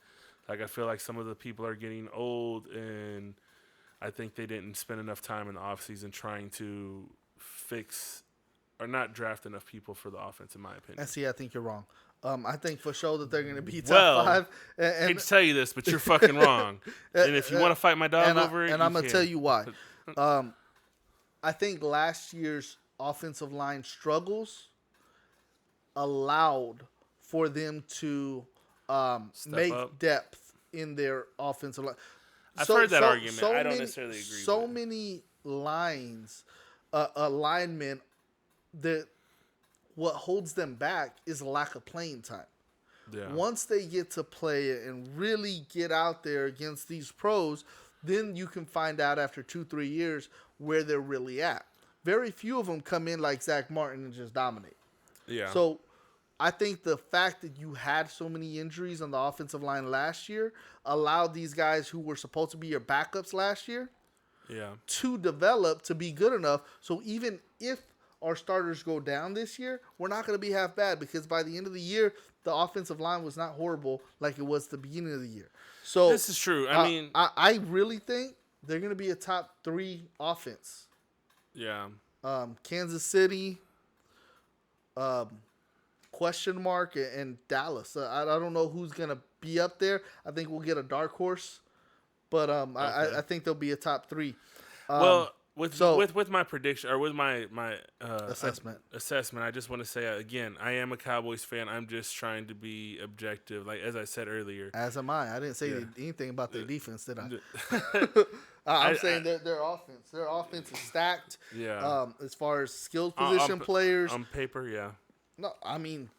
Like I feel like some of the people are getting old, and I think they didn't spend enough time in the offseason trying to fix or not draft enough people for the offense, in my opinion. And see, I think you're wrong. I think for sure that they're going to be top Well, 5. I hate to tell you this, but you're fucking wrong. And if you want to fight my dog over it, and I'm going can. to tell you why. I think last year's offensive line struggles allowed for them to make up. depth in their offensive line. I've heard that argument. I don't necessarily agree So with it. many lines, linemen, that what holds them back is lack of playing time. Yeah. Once they get to play it and really get out there against these pros, then you can find out after 2-3 years where they're really at. Very few of them come in like Zach Martin and just dominate. Yeah. So I think the fact that you had so many injuries on the offensive line last year allowed these guys who were supposed to be your backups last year yeah. to develop to be good enough. So even if our starters go down this year, we're not going to be half bad because by the end of the year, the offensive line was not horrible like it was at the beginning of the year. So This is true. I mean, I really think they're going to be a top 3 offense. yeah. Kansas City, question mark, and Dallas. I don't know who's going to be up there. I think we'll get a dark horse, but I think they'll be a top 3. Well, with my prediction or with my assessment, I just want to say again, I am a Cowboys fan. I'm just trying to be objective. Like as I said earlier, as am I. I didn't say anything about their defense, did I? I'm saying their offense. Their offense is stacked. Yeah. As far as skilled position players, on paper, yeah. No, I mean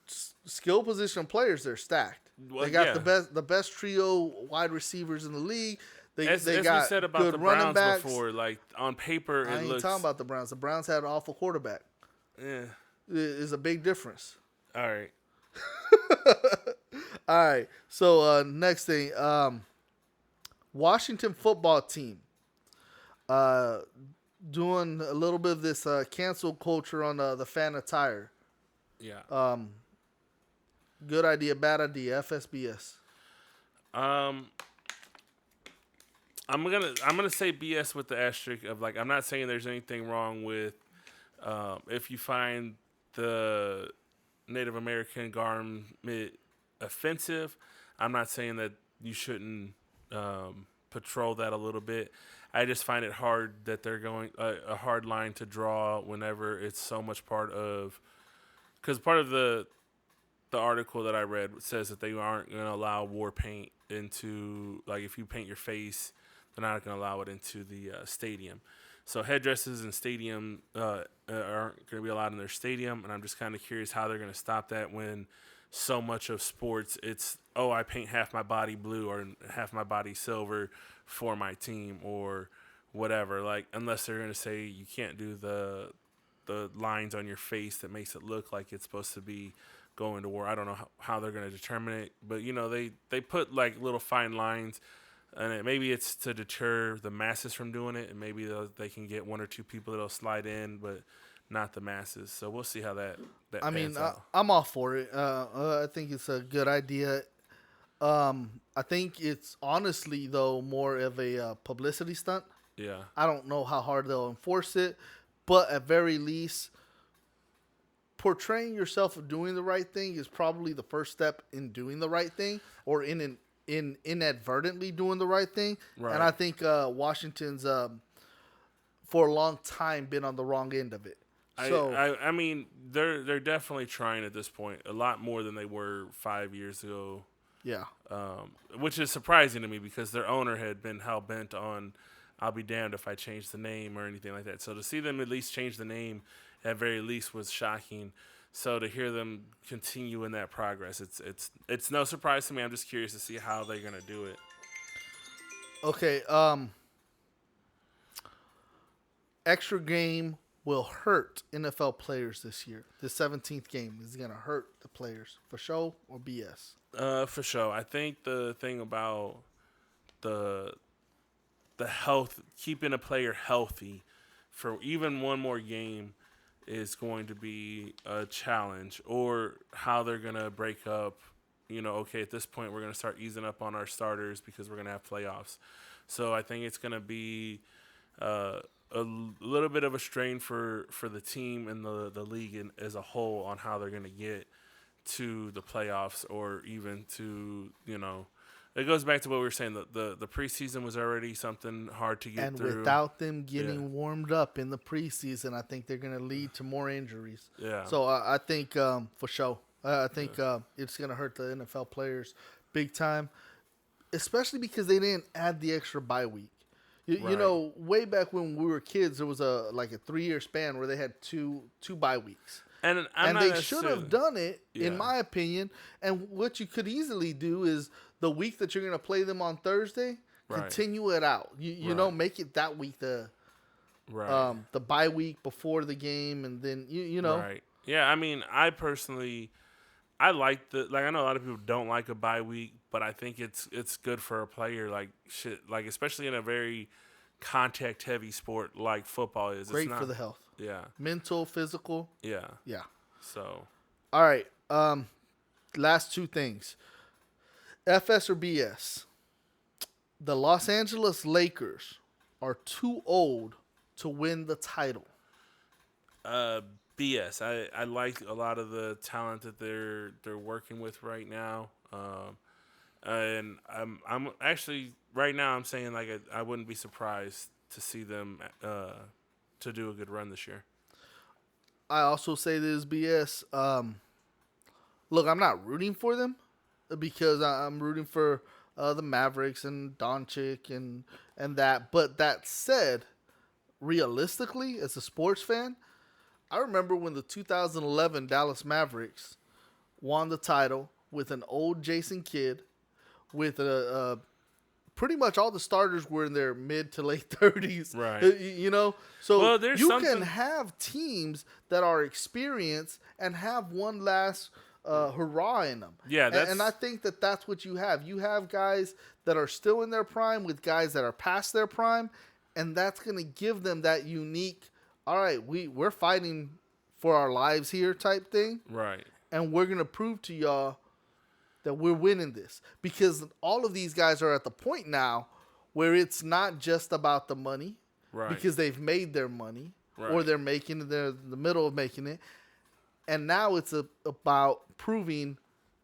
skill position players. They're stacked. Well, they got the best trio wide receivers in the league. They as got we said about good the running Browns backs. before, like on paper, I ain't talking about the Browns. The Browns had an awful quarterback. Yeah. Is a big difference. All right. All right. So next thing, Washington football team. Doing a little bit of this cancel culture on the fan attire. Yeah. Good idea, bad idea. FSBS. I'm gonna say BS with the asterisk of like I'm not saying there's anything wrong with if you find the Native American garment offensive. I'm not saying that you shouldn't patrol that a little bit. I just find it hard that they're going a hard line to draw whenever it's so much part of because part of the article that I read says that they aren't going to allow war paint into like if you paint your face. They're not going to allow it into the stadium. So headdresses in stadium aren't going to be allowed in their stadium, and I'm just kind of curious how they're going to stop that when so much of sports, it's, oh, I paint half my body blue or half my body silver for my team or whatever. Like, unless they're going to say you can't do the lines on your face that makes it look like it's supposed to be going to war. I don't know how they're going to determine it, but they put like little fine lines, and maybe it's to deter the masses from doing it, and maybe they can get one or two people that'll slide in, but not the masses. So we'll see how that I pans mean, out. I'm all for it. I think it's a good idea. I think it's honestly though more of a publicity stunt. Yeah, I don't know how hard they'll enforce it, but at very least, portraying yourself of doing the right thing is probably the first step in doing the right thing, or in inadvertently doing the right thing. right. And I think Washington's for a long time been on the wrong end of it. So I mean, they're definitely trying at this point a lot more than they were 5 years ago. yeah, Which is surprising to me because their owner had been hell bent on, I'll be damned if I change the name or anything like that. So to see them at least change the name, at very least, was shocking. So to hear them continue in that progress, it's no surprise to me. I'm just curious to see how they're gonna do it. okay. Extra game will hurt NFL players this year. The 17th game is going to hurt the players for show or BS. For sure. I think the thing about the health, keeping a player healthy for even one more game is going to be a challenge, or how they're going to break up. Okay, at this point, we're going to start easing up on our starters because we're going to have playoffs. So I think it's going to be a little bit of a strain for the team and the league as a whole on how they're going to get to the playoffs, or even to, it goes back to what we were saying. The preseason was already something hard to get through. And without them getting warmed up in the preseason, I think they're going to lead to more injuries. Yeah. So I think for sure, I think it's going to hurt the NFL players big time, especially because they didn't add the extra bye week. You know, way back when we were kids, there was a 3-year span where they had two bye weeks. And they should have done it, in my opinion. And what you could easily do is the week that you're going to play them on Thursday, continue it out. You know, make it that week the bye week before the game, and then you know. Right. Yeah. I mean, I personally, I like I know a lot of people don't like a bye week, but I think it's good for a player, especially in a very contact heavy sport like football is. Great for the health. Yeah. Mental, physical. Yeah. Yeah. So. All right. Last two things. FS or BS? The Los Angeles Lakers are too old to win the title. BS. I like a lot of the talent that they're working with right now. And I'm actually right now I'm saying I wouldn't be surprised to see them to do a good run this year. I also say this is BS. Look, I'm not rooting for them because I'm rooting for the Mavericks and Doncic and that. But that said, realistically, as a sports fan, I remember when the 2011 Dallas Mavericks won the title with an old Jason Kidd, with pretty much all the starters were in their mid to late 30s. Right. You know? So you can have teams that are experienced and have one last hurrah in them. Yeah, and I think that's what you have. You have guys that are still in their prime with guys that are past their prime, and that's going to give them that unique, all right, we're fighting for our lives here type thing. Right. And we're going to prove to y'all that we're winning this, because all of these guys are at the point now where it's not just about the money, right? Because they've made their money, right, or they're in the middle of making it, and now it's about proving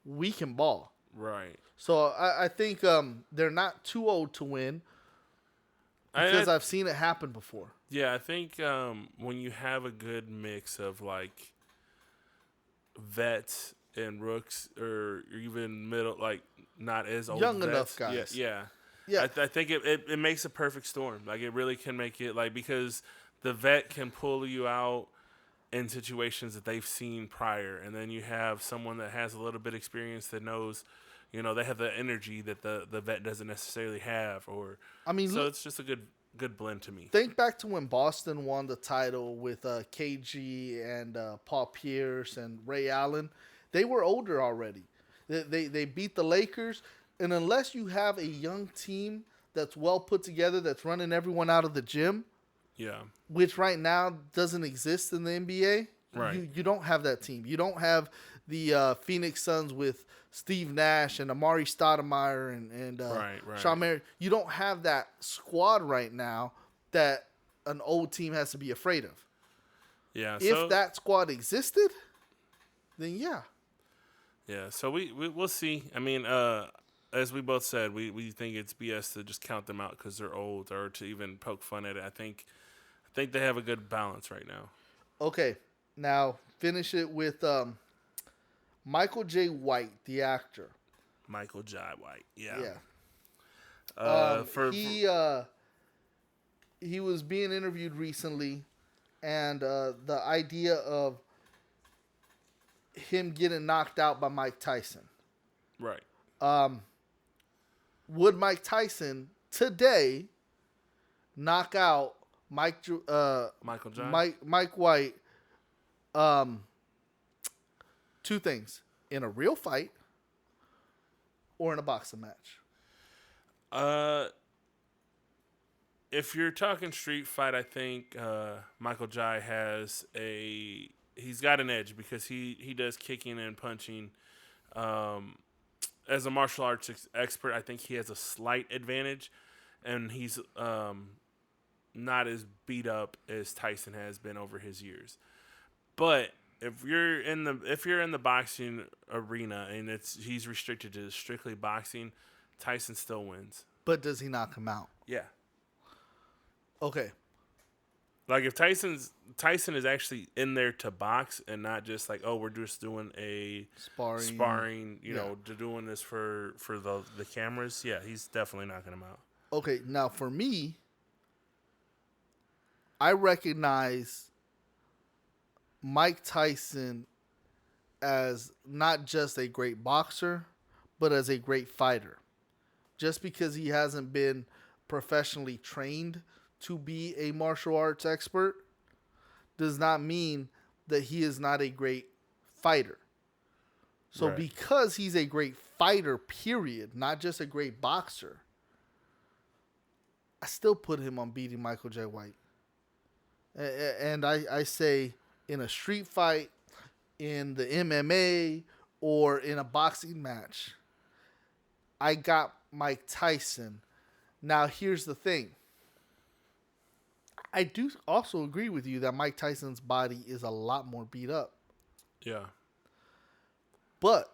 we can ball, right? So I think they're not too old to win, because I've seen it happen before. Yeah, I think when you have a good mix of vets and rooks, or even middle, not as old, young vets. Enough guys. Yeah. I think it makes a perfect storm. It really can make it because the vet can pull you out in situations that they've seen prior, and then you have someone that has a little bit of experience that knows, they have the energy that the vet doesn't necessarily have, so it's just a good blend to me. Think back to when Boston won the title with KG and Paul Pierce and Ray Allen. They were older already. They beat the Lakers, and unless you have a young team that's well put together, that's running everyone out of the gym, Yeah. which right now doesn't exist in the NBA. Right. You don't have that team. You don't have the Phoenix Suns with Steve Nash and Amari Stoudemire and Right. Shawn Marion. You don't have that squad right now that an old team has to be afraid of. Yeah. If that squad existed, then yeah. Yeah. So we'll see. I mean, as we both said, we think it's BS to just count them out because they're old or to even poke fun at it. I think they have a good balance right now. Okay, now finish it with Michael J. White, the actor. Michael J. White. Yeah. Yeah. He was being interviewed recently, and the idea of him getting knocked out by Mike Tyson. Right. Would Mike Tyson today knock out Michael J. Mike White? Two things: in a real fight or in a boxing match. If you're talking street fight, I think Michael J. he's got an edge because he does kicking and punching. As a martial arts expert, I think he has a slight advantage, and he's not as beat up as Tyson has been over his years. But if you're in the boxing arena and he's restricted to strictly boxing, Tyson still wins. But does he knock him out? Yeah. Okay. Like if Tyson is actually in there to box and not just like, oh, we're just doing a sparring, doing this for the cameras. Yeah, he's definitely knocking him out. Okay, now for me, I recognize Mike Tyson as not just a great boxer, but as a great fighter. Just because he hasn't been professionally trained to be a martial arts expert does not mean that he is not a great fighter. So Right. Because he's a great fighter, period, not just a great boxer, I still put him on beating Michael J. White. And I say in a street fight, in the MMA, or in a boxing match, I got Mike Tyson. Now, here's the thing. I do also agree with you that Mike Tyson's body is a lot more beat up. Yeah. But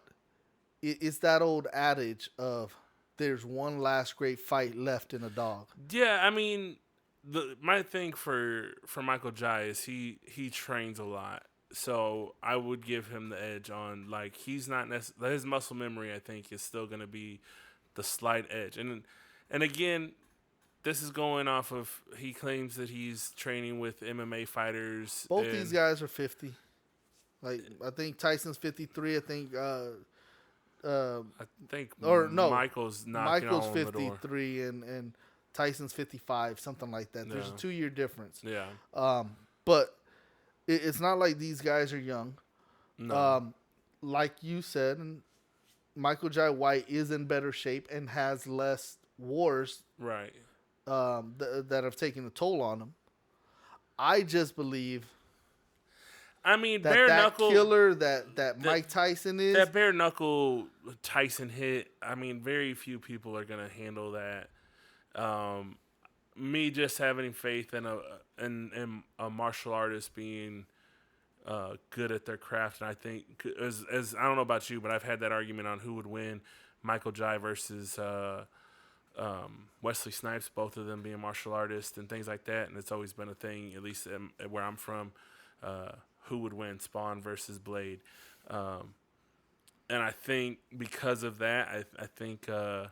it's that old adage of there's one last great fight left in a dog. Yeah, I mean, my thing for Michael J is he trains a lot, so I would give him the edge on like he's not his muscle memory. I think is still going to be the slight edge, and again, this is going off of he claims that he's training with MMA fighters. Both these guys are 50. Like I think Tyson's 53. I think. Michael's knocking Michael's on the door. 53 and Tyson's 55, something like that. There's a 2-year difference. Yeah. But it's not like these guys are young. No. Like you said, Michael J. White is in better shape and has less wars. Right. That have taken a toll on him. I just believe. I mean, that bare knuckle killer that Mike Tyson is. That bare knuckle Tyson hit. I mean, very few people are gonna handle that. Me just having faith in a martial artist being good at their craft, and I think as I don't know about you, but I've had that argument on who would win, Michael J versus Wesley Snipes, both of them being martial artists and things like that, and it's always been a thing, at least where I'm from. Who would win, Spawn versus Blade? And I think because of that, I think I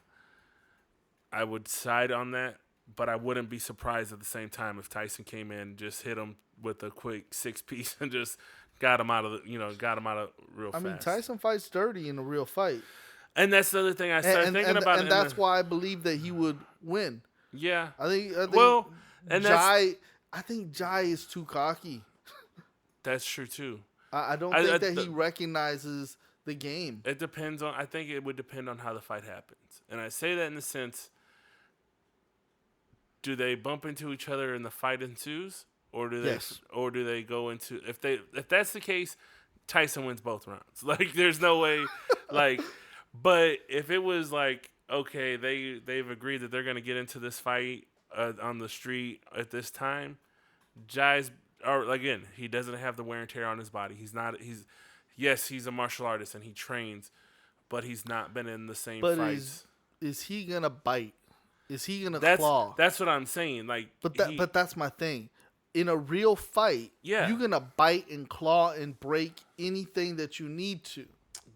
would side on that, but I wouldn't be surprised at the same time if Tyson came in and just hit him with a quick 6-piece and just got him out of real fast. I mean, Tyson fights dirty in a real fight. And that's the other thing I started thinking about. And that's why I believe that he would win. Yeah. I think I think Jai is too cocky. That's true too. I don't think that he recognizes the game. It depends on. I think it would depend on how the fight happens, and I say that in the sense: do they bump into each other and the fight ensues, or Yes. do they go into if that's the case, Tyson wins both rounds. Like there's no way, like, but if it was like okay, they've agreed that they're gonna get into this fight on the street at this time, Jai's or again he doesn't have the wear and tear on his body. Yes, he's a martial artist and he trains, but he's not been in the same But fights. is he gonna bite? Is he gonna That's claw? that's what I'm saying. Like, But that's my thing. In a real fight, Yeah. you're gonna bite and claw and break anything that you need to.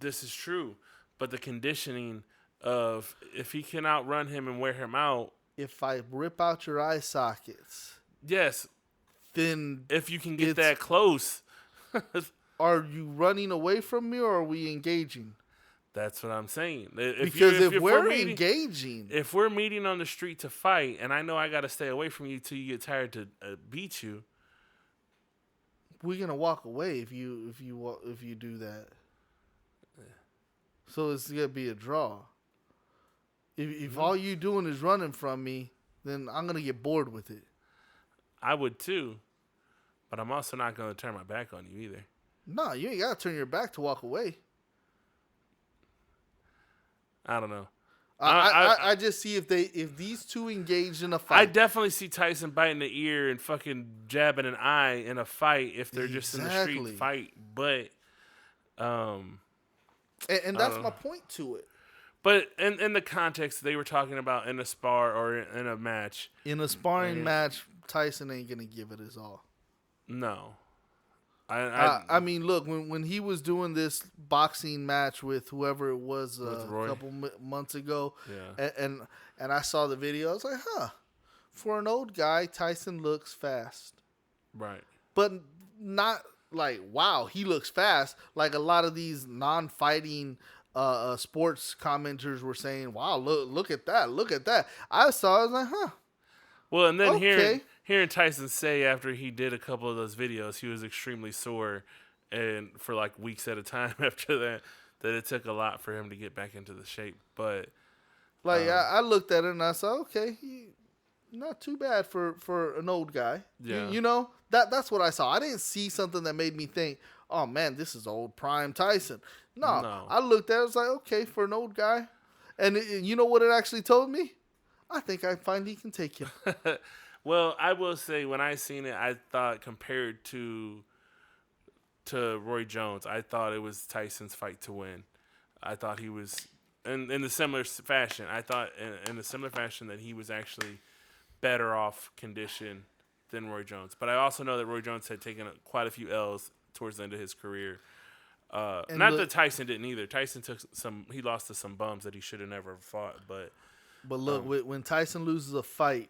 this is true, but the conditioning of if he can outrun him and wear him out, If I rip out your eye sockets, yes. then If you can get It's- that close, are you running away from me or are we engaging? that's what I'm saying. Because if we're meeting, engaging, if we're meeting on the street to fight, and I know I got to stay away from you till you get tired to beat you, we're gonna walk away if you do that. So it's gonna be a draw. If all you doing is running from me, then I'm gonna get bored with it. I would too. But I'm also not going to turn my back on you either. No, you ain't gotta turn your back to walk away. I don't know. I just see if these two engage in a I fight. definitely see Tyson biting the ear and fucking jabbing an eye in a fight if they're just in the Exactly. street fight. But, and that's my point to it. but in the context they were talking about in a spar or in a match, In a sparring match, Tyson ain't gonna give it his all. no. I mean, look, when he was doing this boxing match with whoever it was a Roy? couple months ago, Yeah. and I saw the video, I was like, for an old guy, Tyson looks fast, Right. but not like wow, he looks fast. Like a lot of these non-fighting sports commenters were saying, wow, look at that. I was like, Well, and then Okay. hearing Tyson say after he did a couple of those videos, he was extremely sore, and for like weeks at a time after that it took a lot for him to get back into the shape. But like I looked at it and I said, okay, not too bad for an old guy. Yeah. You know, that's what I saw. I didn't see something that made me think, oh man, this is old prime Tyson. No. I looked at it, I was like, okay, for an old guy. And you know what it actually told me? I think I find he can take him. well, I will say when I seen it, I thought compared to Roy Jones, I thought it was Tyson's fight to win. I thought he was in the similar fashion. I thought in a similar fashion that he was actually better off condition than Roy Jones. But I also know that Roy Jones had taken quite a few L's towards the end of his career. Not that Tyson didn't either. Tyson he lost to some bums that he should have never fought. But look, when Tyson loses a fight,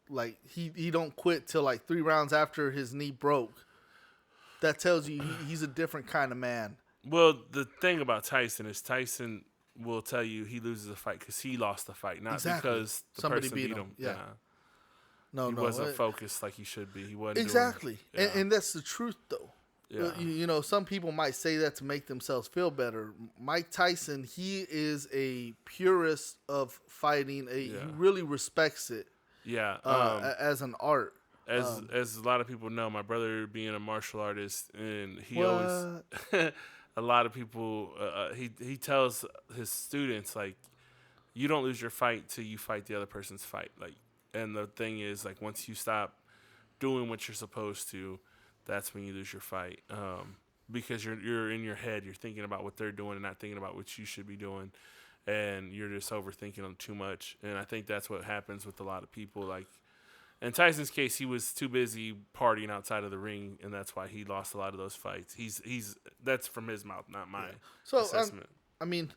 like he don't quit till like 3 rounds after his knee broke. That tells you he's a different kind of man. well, the thing about Tyson is Tyson will tell you he loses a fight because he lost the fight, not Exactly. because the Somebody person beat beat him. him. Yeah. He wasn't focused like he should be. He wasn't Exactly. Doing, And that's the truth, though. Yeah. You know, some people might say that to make themselves feel better. Mike Tyson, he is a purist of fighting. He really respects it yeah. as an art. As a lot of people know, my brother being a martial artist, and he always a lot of people he tells his students like, you don't lose your fight till you fight the other person's fight. Like, and the thing is like once you stop doing what you're supposed to, that's when you lose your fight. Because you're in your head, you're thinking about what they're doing and not thinking about what you should be doing, and you're just overthinking them too much. And I think that's what happens with a lot of people. Like in Tyson's case, he was too busy partying outside of the ring, and that's why he lost a lot of those fights. He's that's from his mouth, not mine. So, assessment. I mean,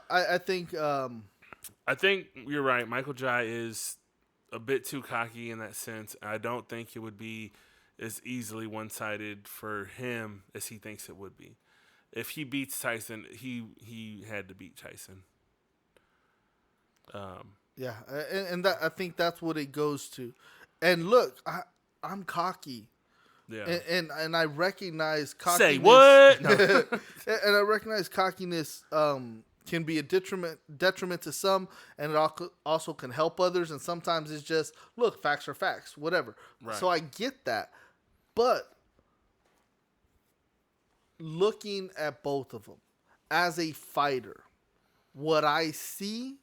I think I think you're right. Michael Jai is a bit too cocky in that sense. I don't think it would be as easily one-sided for him as he thinks it would be. If he beats Tyson, he had to beat Tyson. yeah, and that I think that's what it goes to. And look, I'm cocky, Yeah. And I recognize cockiness. Say what? No. And I recognize cockiness can be a detriment to some, and it also can help others. And sometimes it's just, look, facts are facts, whatever. Right. So I get that. But looking at both of them as a fighter, what I see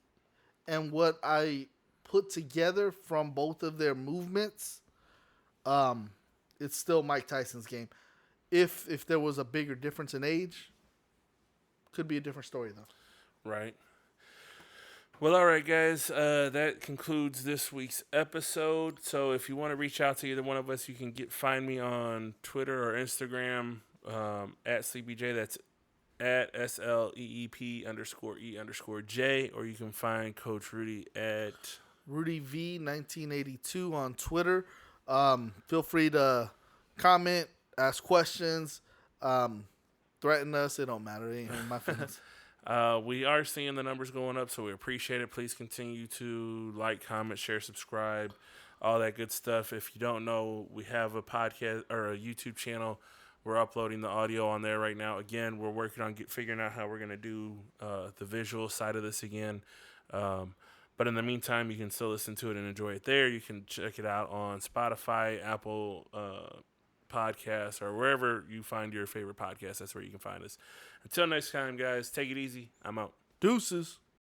and what I put together from both of their movements, it's still Mike Tyson's game. If there was a bigger difference in age, could be a different story though. Right. Well, all right, guys. That concludes this week's episode. So if you want to reach out to either one of us, you can find me on Twitter or Instagram at SleepyJ. That's at SLEEP_E_J. Or you can find Coach Rudy at Rudy V 1982 on Twitter. Feel free to comment, ask questions, threaten us. It don't matter. It ain't hurting my feelings. We are seeing the numbers going up, so we appreciate it. Please continue to like, comment, share, subscribe, all that good stuff. If you don't know, we have a podcast or a YouTube channel. We're uploading the audio on there right now. Again, we're working on figuring out how we're going to do the visual side of this again. But in the meantime, you can still listen to it and enjoy it there. You can check it out on Spotify, Apple Podcasts, or wherever you find your favorite podcast. That's where you can find us. Until next time, guys, take it easy. I'm out. Deuces.